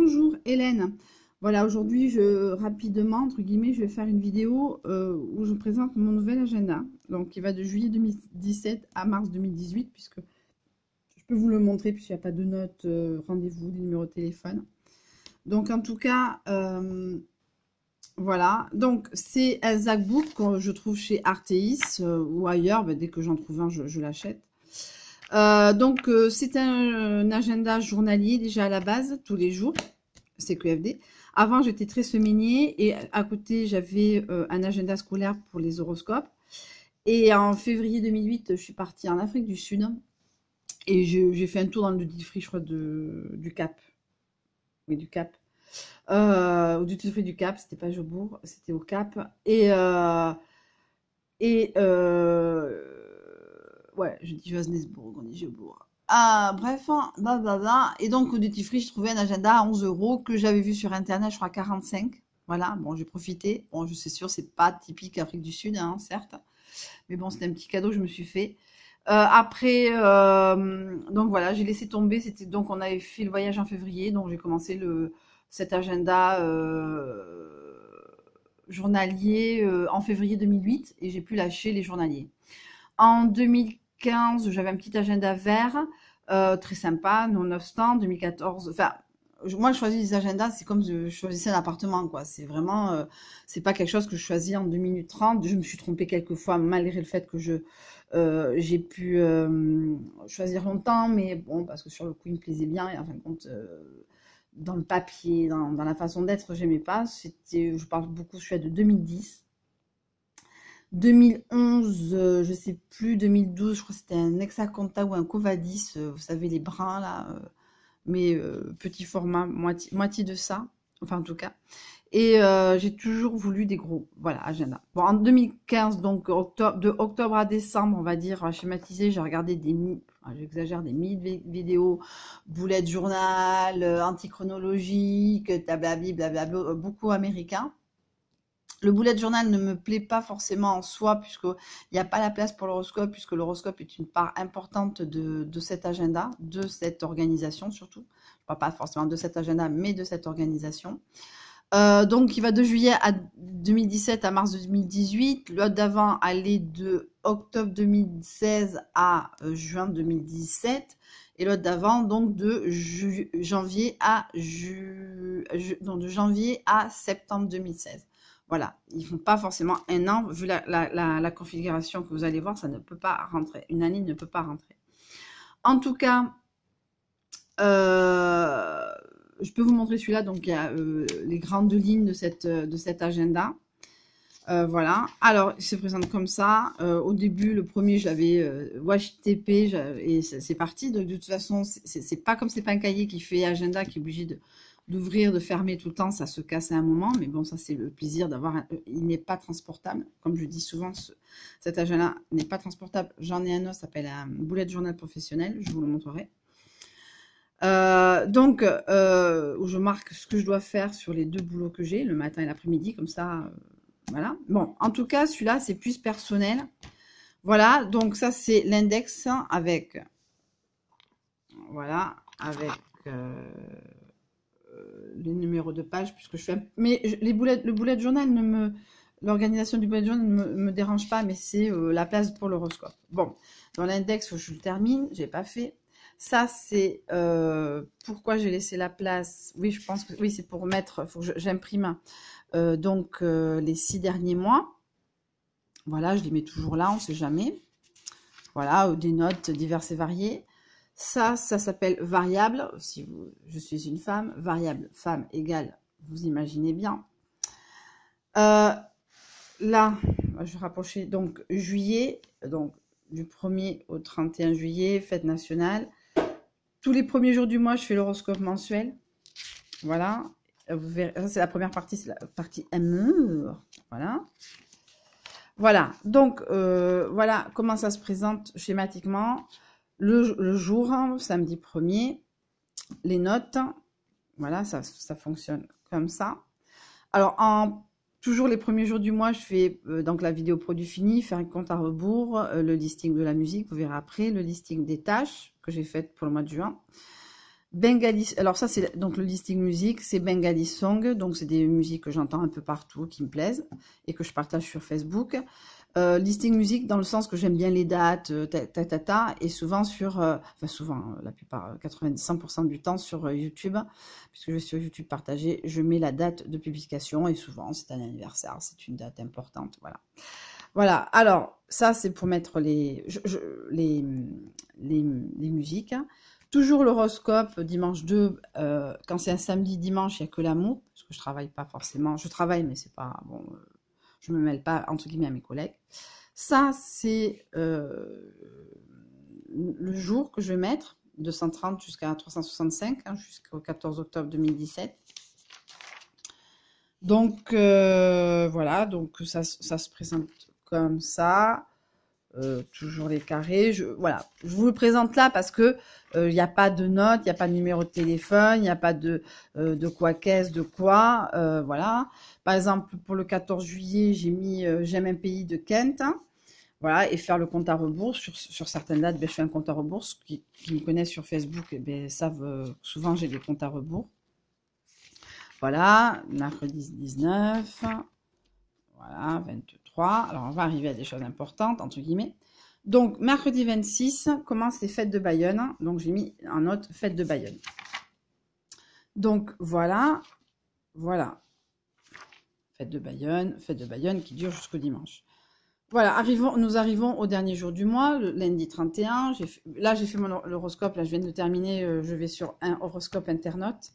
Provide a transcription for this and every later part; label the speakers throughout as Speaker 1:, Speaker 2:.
Speaker 1: Bonjour Hélène. Voilà, aujourd'hui, rapidement, entre guillemets, je vais faire une vidéo où je présente mon nouvel agenda. Donc, qui va de juillet 2017 à mars 2018, puisque je peux vous le montrer, puisqu'il n'y a pas de notes, rendez-vous, des numéros de téléphone. Donc, en tout cas, voilà. Donc, c'est un Zackbook que je trouve chez Arteis ou ailleurs. Ben, dès que j'en trouve un, je l'achète. C'est un agenda journalier déjà à la base, tous les jours. C'est QFD. Avant, j'étais très semainier et à côté, j'avais un agenda scolaire pour les horoscopes. Et en février 2008, je suis partie en Afrique du Sud et j'ai fait un tour dans le duty free, je crois, du Cap. Oui, du Cap. Au duty free du Cap, c'était pas Jobourg, c'était au Cap. Et ouais, je dis Johannesburg, on dit Jobourg. Ah, bref, hein, blablabla. Et donc, au duty free, je trouvais un agenda à 11 € que j'avais vu sur Internet, je crois, 45. Voilà, bon, j'ai profité. Bon, je suis sûre, c'est pas typique Afrique du Sud, hein, certes. Mais bon, c'était un petit cadeau que je me suis fait. Après, donc voilà, j'ai laissé tomber. C'était donc, on avait fait le voyage en février. Donc, j'ai commencé cet agenda journalier en février 2008. Et j'ai pu lâcher les journaliers. En 2015, j'avais un petit agenda vert, très sympa, nonobstant. 2014, enfin, moi, je choisis les agendas, c'est comme je choisissais un appartement, quoi. C'est vraiment, c'est pas quelque chose que je choisis en 2 minutes 30. Je me suis trompée quelques fois, malgré le fait que j'ai pu choisir longtemps, mais bon, parce que sur le coup, il me plaisait bien, et en fin de compte, dans le papier, dans la façon d'être, j'aimais pas. Je parle beaucoup, je suis de 2010. 2011, je sais plus, 2012, je crois que c'était un Exaconta ou un Covadis, vous savez, les bruns là, mais petit format, moitié de ça, enfin en tout cas. Et j'ai toujours voulu des gros, voilà, agenda. Bon, en 2015, donc de octobre à décembre, on va dire, schématisé, j'ai regardé j'exagère, des milliers de vidéos, bullet journal, antichronologique, tablabli, blablabla, beaucoup américains. Le bullet journal ne me plaît pas forcément en soi, puisqu'il n'y a pas la place pour l'horoscope, puisque l'horoscope est une part importante de cet agenda, de cette organisation surtout. Je ne parle pas forcément de cet agenda, mais de cette organisation. Donc, il va de juillet 2017 à mars 2018. L'autre d'avant allait de octobre 2016 à juin 2017. Et l'autre d'avant, donc, de janvier à septembre 2016. Voilà, ils ne font pas forcément un an. Vu la configuration que vous allez voir, ça ne peut pas rentrer. Une année ne peut pas rentrer. En tout cas, je peux vous montrer celui-là. Donc, il y a les grandes lignes de cet agenda. Voilà. Alors, il se présente comme ça. Au début, le premier, j'avais Wash TP et c'est parti. Donc, de toute façon, c'est pas comme c'est pas un cahier qui fait agenda, qui est obligé d'ouvrir, de fermer tout le temps, ça se casse à un moment. Mais bon, ça, c'est le plaisir d'avoir il n'est pas transportable. Comme je dis souvent, cet agenda n'est pas transportable. J'en ai un autre, ça s'appelle un bullet journal professionnel. Je vous le montrerai. Où je marque ce que je dois faire sur les 2 boulots que j'ai, le matin et l'après-midi, comme ça, voilà. Bon, en tout cas, celui-là, c'est plus personnel. Voilà, donc ça, c'est l'index avec, voilà, avec les numéros de page, puisque je fais, mais le bullet journal l'organisation du bullet journal ne me dérange pas, mais c'est la place pour l'horoscope. Bon, dans l'index, je le termine, j'ai pas fait. Ça, c'est pourquoi j'ai laissé la place. Oui, je pense que oui, c'est pour mettre, il faut que j'imprime les 6 derniers mois. Voilà, je les mets toujours là, on ne sait jamais. Voilà, des notes diverses et variées. Ça s'appelle variable. Si je suis une femme, variable, femme égale, vous imaginez bien. Là, je vais rapprocher, donc juillet, donc du 1er au 31 juillet, fête nationale. Tous les premiers jours du mois, je fais l'horoscope mensuel. Voilà. Vous verrez, ça c'est la première partie, c'est la partie M. Voilà. Voilà. Donc, voilà comment ça se présente schématiquement. Le jour, samedi 1er, les notes. Voilà, ça fonctionne comme ça. Alors, toujours les premiers jours du mois, je fais donc la vidéo produit fini, faire un compte à rebours, le listing de la musique, vous verrez après, le listing des tâches que j'ai faites pour le mois de juin. Bengali, alors ça c'est donc le listing musique, c'est Bengali Song, donc c'est des musiques que j'entends un peu partout, qui me plaisent et que je partage sur Facebook. Listing musique dans le sens que j'aime bien les dates, et souvent sur, enfin souvent, la plupart, 90-100% du temps sur YouTube, puisque je suis sur YouTube partagé, je mets la date de publication et souvent c'est un anniversaire, c'est une date importante, voilà. Voilà, alors ça c'est pour mettre les musiques. Toujours l'horoscope, dimanche 2, quand c'est un samedi, dimanche, il n'y a que l'amour, parce que je travaille pas forcément, je travaille mais c'est pas, bon, je me mêle pas entre guillemets à mes collègues. Ça c'est le jour que je vais mettre, 230 jusqu'à 365, hein, jusqu'au 14 octobre 2017. Donc voilà, donc ça se présente comme ça. Toujours les carrés. Voilà, je vous le présente là parce que il n'y a pas de notes, il n'y a pas de numéro de téléphone, il n'y a pas de quoi qu'est-ce, de quoi. Voilà. Par exemple, pour le 14 juillet, j'ai mis J'aime un pays de Kent. Hein, voilà, et faire le compte à rebours. Sur certaines dates, ben, je fais un compte à rebours. Ceux qui me connaissent sur Facebook ben, savent souvent j'ai des comptes à rebours. Voilà, mercredi 19. Voilà, 23. Alors, on va arriver à des choses importantes, entre guillemets. Donc, mercredi 26, commence les fêtes de Bayonne. Donc, j'ai mis en note fête de Bayonne. Donc, voilà. Voilà. Fête de Bayonne qui dure jusqu'au dimanche. Voilà, nous arrivons au dernier jour du mois, le lundi 31. Là, j'ai fait mon horoscope. Là, je viens de terminer. Je vais sur un horoscope internaute.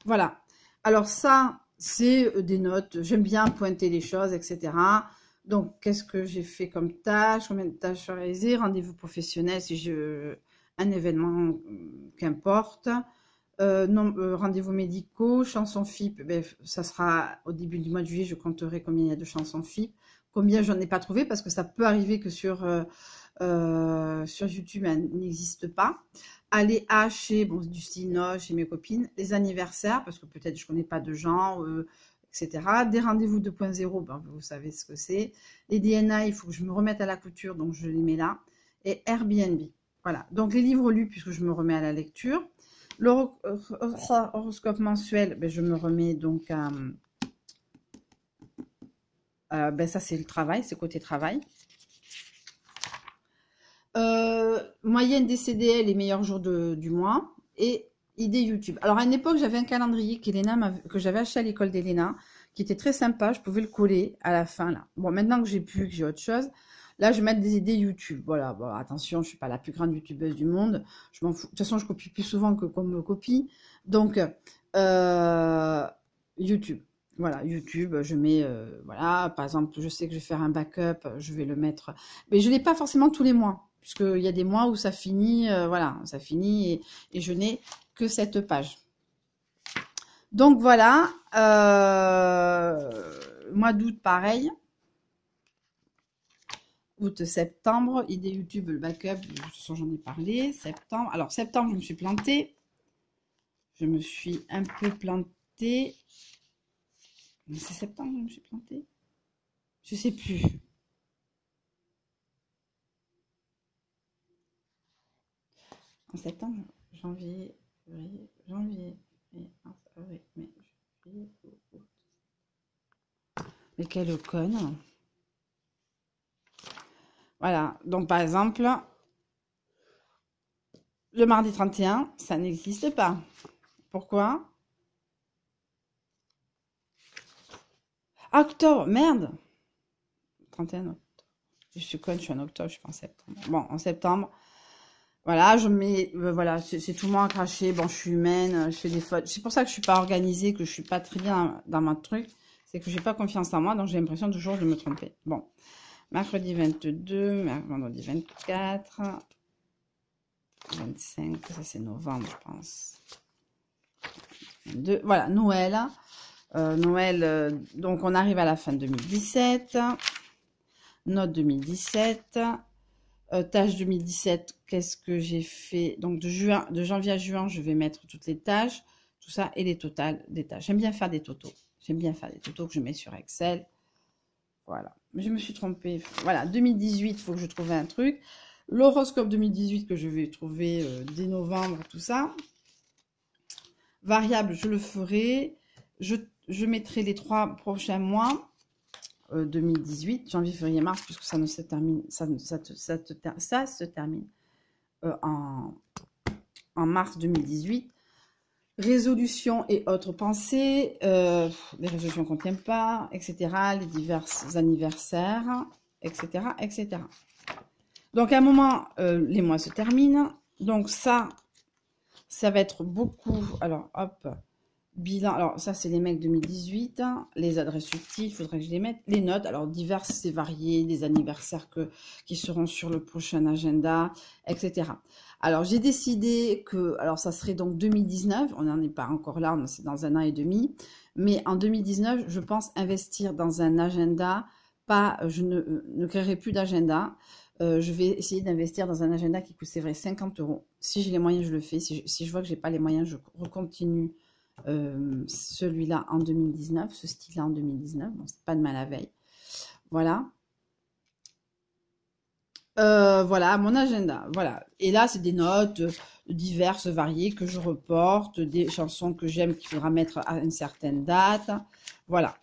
Speaker 1: Voilà. Alors, ça... c'est des notes, j'aime bien pointer les choses, etc. Donc, qu'est-ce que j'ai fait comme tâche? Combien de tâches à réaliser? Rendez-vous professionnel si j'ai un événement, qu'importe. Rendez-vous médicaux, chansons FIP, ben, ça sera au début du mois de juillet, je compterai combien il y a de chansons FIP. Combien j'en ai pas trouvé, parce que ça peut arriver que sur YouTube, elle n'existe pas. Aller chez, bon, du style chez mes copines, les anniversaires, parce que peut-être je connais pas de gens, etc. Des rendez-vous 2.0, ben, vous savez ce que c'est. Les DNA, il faut que je me remette à la couture, donc je les mets là. Et Airbnb. Voilà. Donc les livres lus, puisque je me remets à la lecture. L'horoscope mensuel, ben, je me remets donc à... ben, ça, c'est le travail, c'est côté travail. Moyenne des CDL, les meilleurs jours du mois, et idée YouTube. Alors à une époque, j'avais un calendrier que j'avais acheté à l'école d'Elena, qui était très sympa, je pouvais le coller à la fin là. Bon, maintenant que que j'ai autre chose, là je vais mettre des idées YouTube. Voilà, bon, attention, je suis pas la plus grande youtubeuse du monde, je m'en fous. De toute façon, je copie plus souvent que qu'on me copie. Donc YouTube. Voilà, YouTube, je mets, voilà, par exemple, je sais que je vais faire un backup, je vais le mettre, mais je ne l'ai pas forcément tous les mois, puisqu'il y a des mois où ça finit, voilà, ça finit, et je n'ai que cette page. Donc voilà, mois d'août, pareil. Août, septembre, idée YouTube, le backup, de toute façon j'en ai parlé, septembre. Alors septembre, je me suis plantée, je me suis un peu plantée. C'est septembre que je me suis plantée? Je sais plus. En septembre, janvier, février, janvier, mars, avril, mai, juillet, août. Mais quelle conne. Voilà. Donc par exemple, le mardi 31, ça n'existe pas. Pourquoi? Octobre, merde. 31 octobre. Je suis conne, je suis en octobre, je suis pas en septembre. Bon, en septembre, voilà, je mets, voilà, c'est tout moi à cracher. Bon, je suis humaine, je fais des fautes. C'est pour ça que je suis pas organisée, que je suis pas très bien dans mon truc. C'est que j'ai pas confiance en moi, donc j'ai l'impression toujours de me tromper. Bon, mercredi 22, vendredi 24, 25, ça c'est novembre, je pense. 22, voilà, Noël. Noël, donc on arrive à la fin 2017. Note 2017. Tâche 2017, qu'est-ce que j'ai fait? Donc de janvier à juin, je vais mettre toutes les tâches, tout ça, et les totales des tâches. J'aime bien faire des totaux. J'aime bien faire des totaux que je mets sur Excel. Voilà. Mais je me suis trompée. Voilà, 2018, il faut que je trouve un truc. L'horoscope 2018 que je vais trouver dès novembre, tout ça. Variable, je le ferai. Je mettrai les 3 prochains mois, 2018, janvier, février, mars, puisque ça se termine, ça se termine en mars 2018. Résolutions et autres pensées, les résolutions qu'on n'aime pas, etc., les divers anniversaires, etc., etc. Donc, à un moment, les mois se terminent. Donc, ça va être beaucoup. Alors, hop, bilan. Alors, ça, c'est les mecs 2018. Hein, les adresses utiles, il faudrait que je les mette. Les notes, alors, diverses et variées, des anniversaires qui seront sur le prochain agenda, etc. Alors, j'ai décidé que, alors, ça serait donc 2019. On n'en est pas encore là, c'est dans 1 an et demi. Mais en 2019, je pense investir dans un agenda. Je ne créerai plus d'agenda. Je vais essayer d'investir dans un agenda qui coûte, c'est vrai, 50 €. Si j'ai les moyens, je le fais. Si je vois que j'ai pas les moyens, je recontinue celui-là en 2019, ce style-là en 2019. Bon, c'est pas de mal à veille. Voilà. Voilà, mon agenda. Voilà. Et là, c'est des notes diverses, variées, que je reporte, des chansons que j'aime qu'il faudra mettre à une certaine date. Voilà.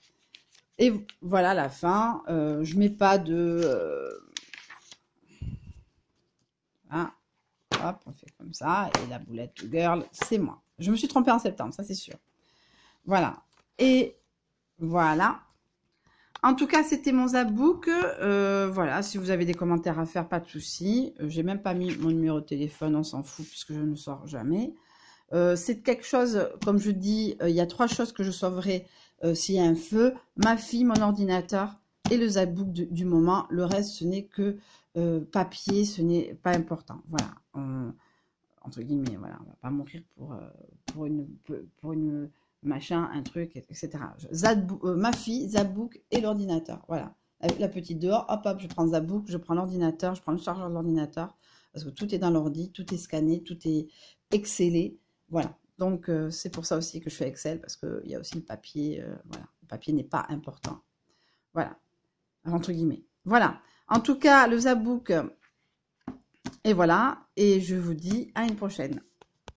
Speaker 1: Et voilà la fin. Je mets pas de... Hein, hop, on fait comme ça. Et la boulette girl, c'est moi. Je me suis trompée en septembre, ça c'est sûr. Voilà. Et voilà. En tout cas, c'était mon Zabouk. Voilà, si vous avez des commentaires à faire, pas de souci. J'ai même pas mis mon numéro de téléphone, on s'en fout puisque je ne sors jamais. C'est quelque chose, comme je dis, il y a 3 choses que je sauverai s'il y a un feu. Ma fille, mon ordinateur et le Zabouk du moment. Le reste, ce n'est que papier, ce n'est pas important. Voilà. Entre guillemets, voilà, on va pas mourir pour une machin, un truc, etc. Ma fille, Zabouk et l'ordinateur. Voilà. Avec la petite dehors, hop, hop, je prends Zabouk, je prends l'ordinateur, je prends le chargeur de l'ordinateur, parce que tout est dans l'ordi, tout est scanné, tout est excellé. Voilà. Donc, c'est pour ça aussi que je fais Excel, parce qu'il y a aussi le papier. Voilà. Le papier n'est pas important. Voilà. Entre guillemets. Voilà. En tout cas, le Zabouk. Et voilà. Et je vous dis à une prochaine.